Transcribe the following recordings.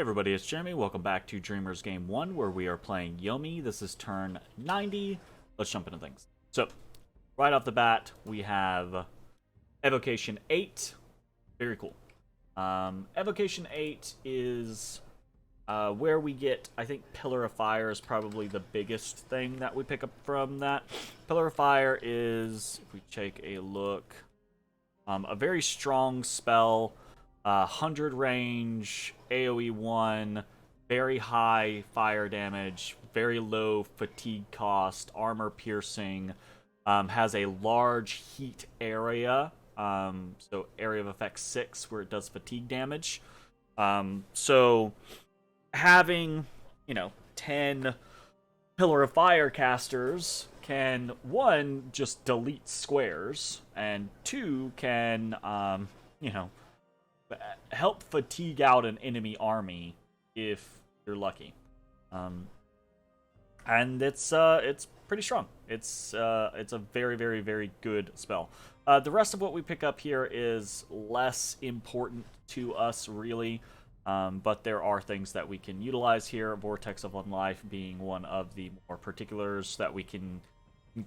Everybody, it's Jeremy. Welcome back to Dreamers Game 1, where we are playing Yomi. This is turn 90. Let's jump into things. So, right off the bat, we have Evocation 8. Very cool. Evocation 8 is where we get, I think, Pillar of Fire is probably the biggest thing that we pick up from that. Pillar of Fire is, if we take a look, a very strong spell. 100 range, AoE 1, very high fire damage, very low fatigue cost, armor piercing, has a large heat area, so area of effect 6 where it does fatigue damage. So having, 10 Pillar of Fire casters can, 1, just delete squares, and 2, can, help fatigue out an enemy army if you're lucky. And it's pretty strong. It's a very, very, very good spell. The rest of what we pick up here is less important to us, really. But there are things that we can utilize here. Vortex of Unlife being one of the more particulars that we can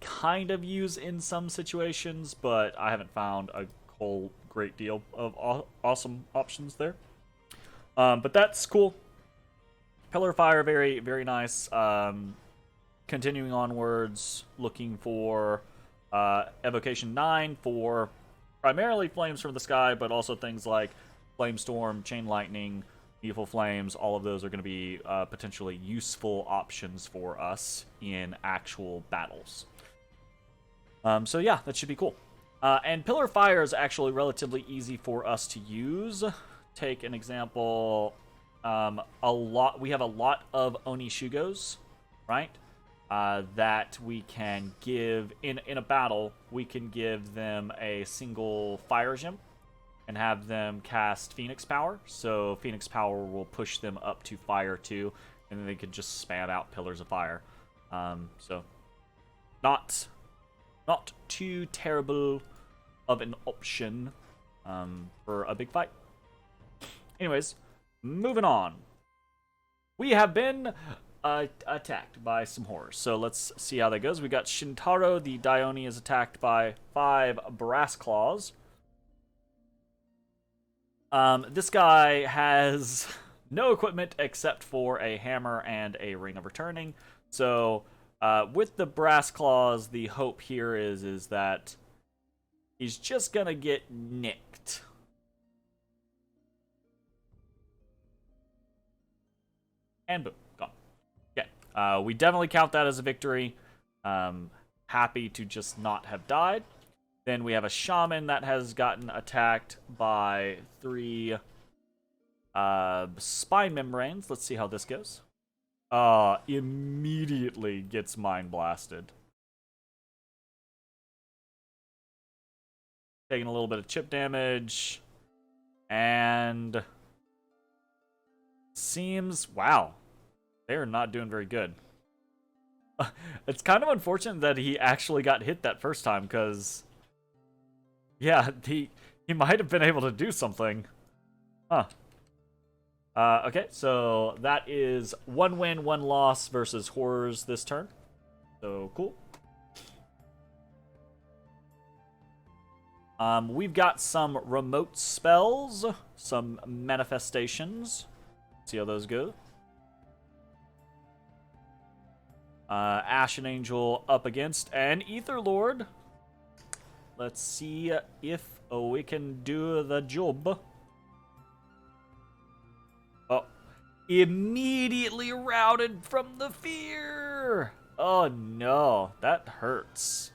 kind of use in some situations, but I haven't found a whole great deal of awesome options there. But that's cool. Pillar of Fire, very, very nice. Continuing onwards, looking for Evocation 9 for primarily Flames from the Sky, but also things like Flame Storm, Chain Lightning, Evil Flames. All of those are going to be potentially useful options for us in actual battles. So yeah, that should be cool. And Pillar of Fire is actually relatively easy for us to use. Take an example. We have a lot of Onishugos, right? That we can give in a battle. We can give them a single fire gem and have them cast Phoenix Power. So Phoenix Power will push them up to Fire 2, and then they could just spam out Pillars of Fire. So not too terrible of an option for a big fight. Anyways, moving on. We have been attacked by some horrors, so let's see how that goes. We got Shintaro, the Dione, is attacked by 5 Brass Claws. This guy has no equipment except for a hammer and a Ring of Returning. So with the Brass Claws, the hope here is that he's just gonna get nicked. And boom, gone. Okay, we definitely count that as a victory. Happy to just not have died. Then we have a Shaman that has gotten attacked by 3 Spine Membranes. Let's see how this goes. Immediately gets Mind Blasted. Taking a little bit of chip damage. And seems, wow, they're not doing very good. It's kind of unfortunate that he actually got hit that first time, because yeah, he might have been able to do something. Huh. Okay, so that is 1 win, 1 loss versus Horrors this turn. So cool. We've got some remote spells, some manifestations. See how those go. Ashen Angel up against an Ether Lord. Let's see if we can do the job. Oh, immediately routed from the fear. Oh no, that hurts.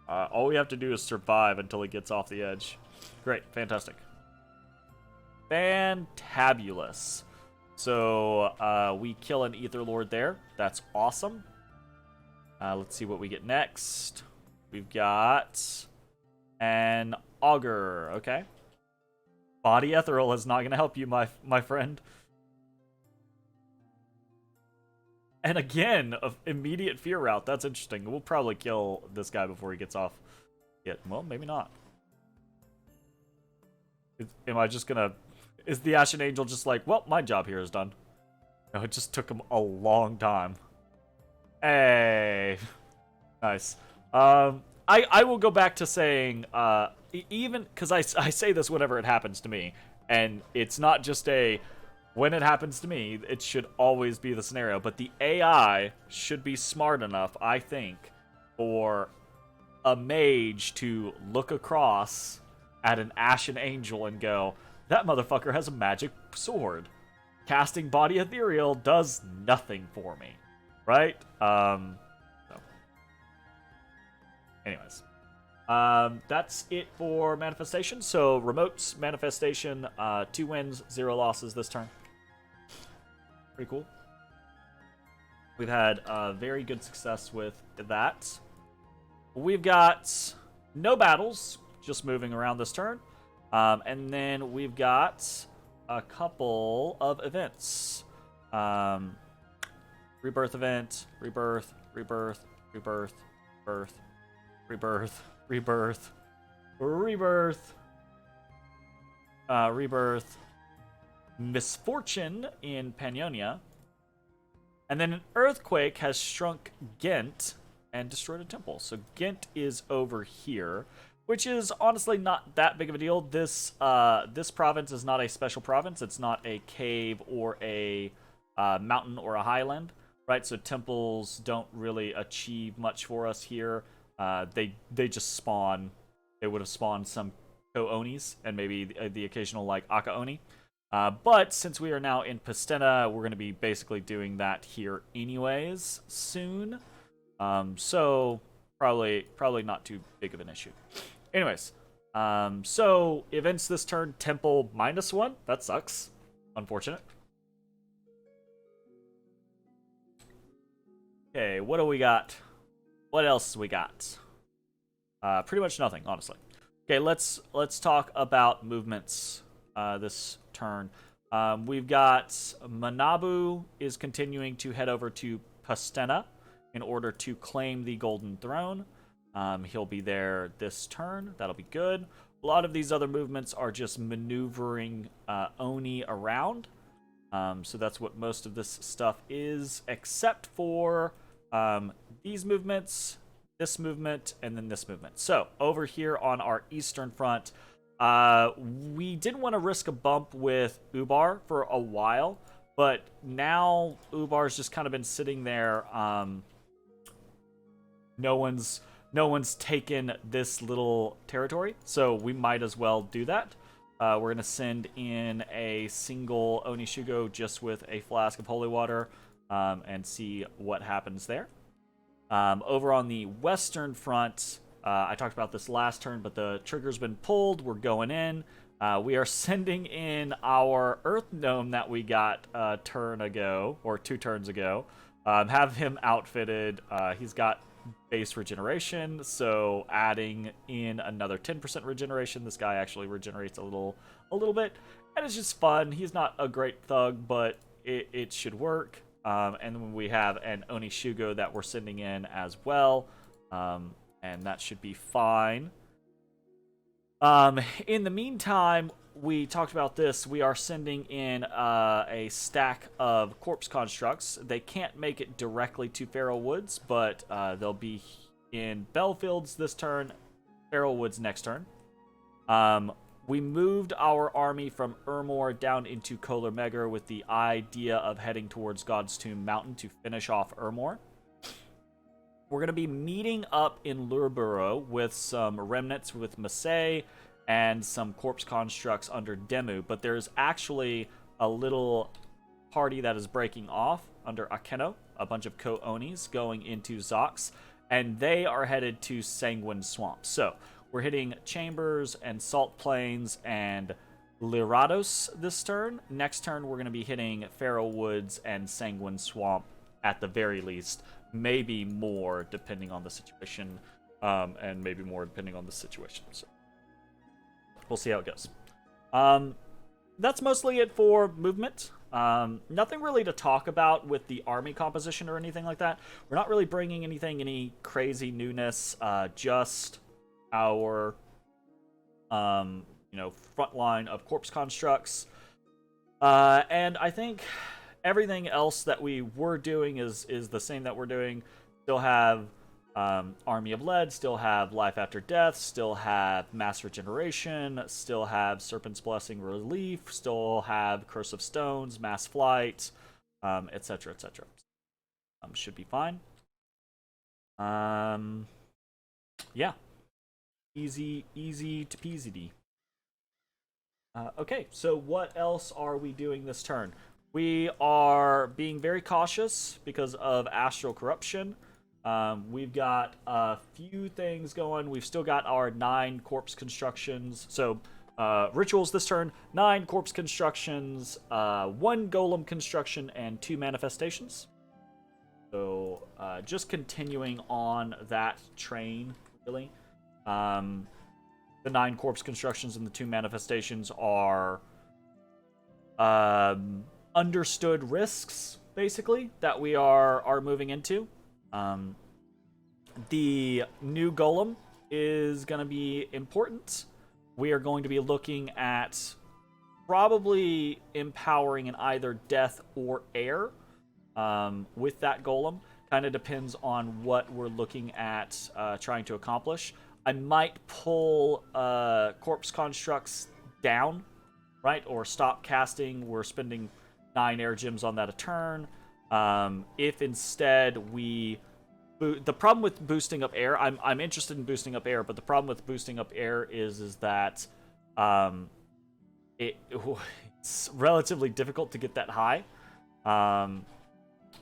All we have to do is survive until he gets off the edge. Great, fantastic. Fantabulous. So, we kill an Ether Lord there. That's awesome. Let's see what we get next. We've got an Augur, okay. Body Ethereal is not going to help you, my friend. And again, immediate fear route. That's interesting. We'll probably kill this guy before he gets off. Well, maybe not. Am I just gonna Is the Ashen Angel just like, well, my job here is done? No, it just took him a long time. Hey. Nice. I will go back to saying, even, because I say this whenever it happens to me, and it's not just a, when it happens to me, it should always be the scenario, but the AI should be smart enough, I think, for a mage to look across at an Ashen Angel and go, that motherfucker has a magic sword. Casting Body Ethereal does nothing for me. Right? So. Anyways. That's it for Manifestation. So, Remote's Manifestation, 2 wins, 0 losses this turn. Pretty cool. We've had very good success with that. We've got no battles, just moving around this turn. And then we've got a couple of events. Rebirth event, rebirth, rebirth, rebirth, birth, rebirth, rebirth, rebirth, rebirth, misfortune in Pannonia, and then an earthquake has shrunk Ghent and destroyed a temple. So Ghent is over here, which is honestly not that big of a deal. This this province is not a special province. It's not a cave or a mountain or a highland, right? So temples don't really achieve much for us here. They just spawn. They would have spawned some Ko-Onis and maybe the occasional like Aka-Oni. But since we are now in Pastena, we're going to be basically doing that here anyways soon. So probably not too big of an issue. Anyways, so events this turn, Temple -1. That sucks. Unfortunate. Okay, what do we got? What else we got? Pretty much nothing, honestly. Okay, let's talk about movements this turn. We've got Manabu is continuing to head over to Pastena in order to claim the Golden Throne. He'll be there this turn. That'll be good. A lot of these other movements are just maneuvering Oni around. So that's what most of this stuff is, except for these movements, this movement, and then this movement. So over here on our eastern front, we didn't want to risk a bump with Ubar for a while, but now Ubar's just kind of been sitting there. No one's taken this little territory, so we might as well do that. We're going to send in a single Onishugo just with a flask of holy water and see what happens there. Over on the western front, I talked about this last turn, but the trigger's been pulled. We're going in. We are sending in our Earth Gnome that we got a turn ago, or 2 turns ago. Have him outfitted. He's got base regeneration, so adding in another 10% regeneration. This guy actually regenerates a little bit, and it's just fun. He's not a great thug, but it should work. And then we have an Onishugo that we're sending in as well, and that should be fine. In the meantime, we talked about this. We are sending in a stack of corpse constructs. They can't make it directly to Feral Woods, but they'll be in Bellfields this turn, Feral Woods next turn. We moved our army from Ermor down into Kolar Megar with the idea of heading towards God's Tomb Mountain to finish off Ermor. We're going to be meeting up in Lurburo with some remnants with Masay and some corpse constructs under Demu, but there's actually a little party that is breaking off under Akeno, a bunch of Ko-Onis going into Zox, and they are headed to Sanguine Swamp. So we're hitting Chambers and Salt Plains and Lirados this turn. Next turn, we're going to be hitting Feral Woods and Sanguine Swamp at the very least. Maybe more depending on the situation, and maybe more depending on the situation. So we'll see how it goes. That's mostly it for movement. Nothing really to talk about with the army composition or anything like that. We're not really bringing any crazy newness. Just our front line of corpse constructs. And I think everything else that we were doing is the same that we're doing. Still have Army of Lead, still have Life After Death, still have Mass Regeneration, still have Serpent's Blessing Relief, still have Curse of Stones, Mass Flight, etc., etc. Should be fine. Yeah. Easy to peasy. Okay, so what else are we doing this turn? We are being very cautious because of Astral Corruption. We've got a few things going. We've still got our 9 corpse constructions. So, rituals this turn, 9 corpse constructions, 1 golem construction, and 2 manifestations. So, just continuing on that train, really. The 9 corpse constructions and the 2 manifestations are understood risks, basically, that we are moving into. The new golem is going to be important. We are going to be looking at probably empowering in either death or air with that golem. Kind of depends on what we're looking at trying to accomplish. I might pull corpse constructs down, right? Or stop casting. We're spending 9 air gems on that a turn. If instead we... The problem with boosting up air, I'm interested in boosting up air, but the problem with boosting up air is that it's relatively difficult to get that high.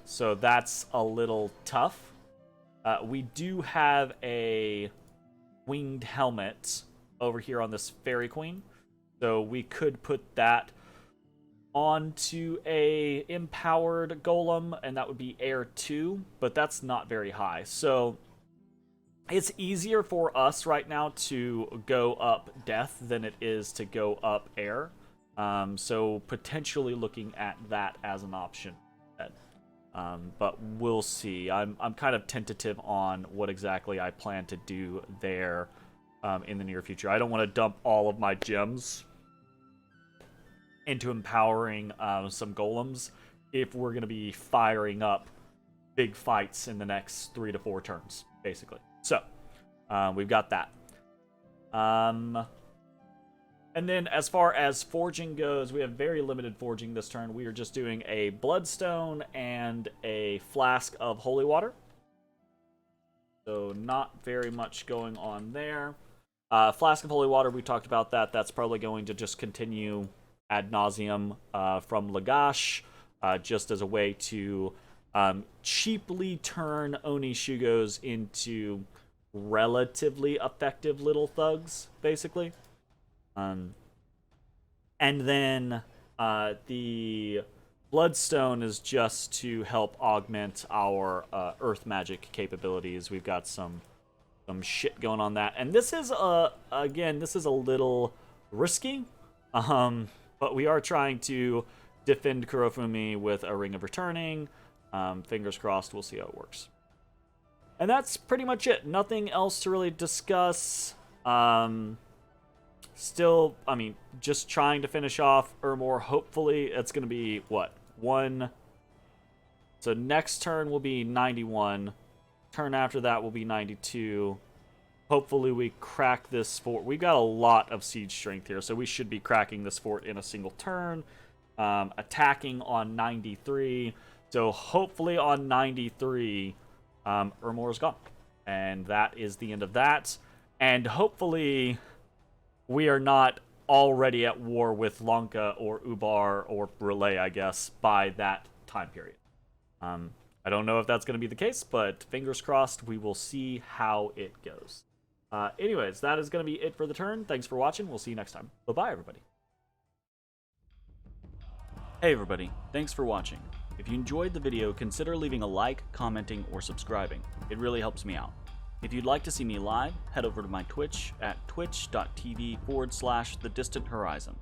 So that's a little tough. We do have a winged helmet over here on this Fairy Queen, so we could put that onto a empowered golem, and that would be air 2, but that's not very high. So it's easier for us right now to go up death than it is to go up air. So potentially looking at that as an option. But we'll see. I'm kind of tentative on what exactly I plan to do there in the near future. I don't want to dump all of my gems into empowering some golems if we're going to be firing up big fights in the next 3 to 4 turns, basically. So, we've got that. And then as far as forging goes, we have very limited forging this turn. We are just doing a bloodstone and a flask of holy water. So not very much going on there. Flask of holy water, we talked about that. That's probably going to just continue ad nauseum from Lagash, just as a way to cheaply turn Oni Shugos into relatively effective little thugs, basically. And then the Bloodstone is just to help augment our earth magic capabilities. We've got some shit going on that. And this is, again, this is a little risky. But we are trying to defend Kurofumi with a Ring of Returning. Fingers crossed, we'll see how it works. And that's pretty much it. Nothing else to really discuss. Still, I mean, just trying to finish off Ermor. Hopefully, it's going to be, what, 1... So next turn will be 91. Turn after that will be 92. Hopefully we crack this fort. We've got a lot of siege strength here, so we should be cracking this fort in a single turn. Attacking on 93. So hopefully on 93, Ermor is gone. And that is the end of that. And hopefully we are not already at war with Lanka or Ubar or Relay, I guess, by that time period. I don't know if that's going to be the case, but fingers crossed, we will see how it goes. Anyways, that is going to be it for the turn. Thanks for watching. We'll see you next time. Bye-bye, everybody. Hey, everybody. Thanks for watching. If you enjoyed the video, consider leaving a like, commenting, or subscribing. It really helps me out. If you'd like to see me live, head over to my Twitch at twitch.tv/thedistanthorizon.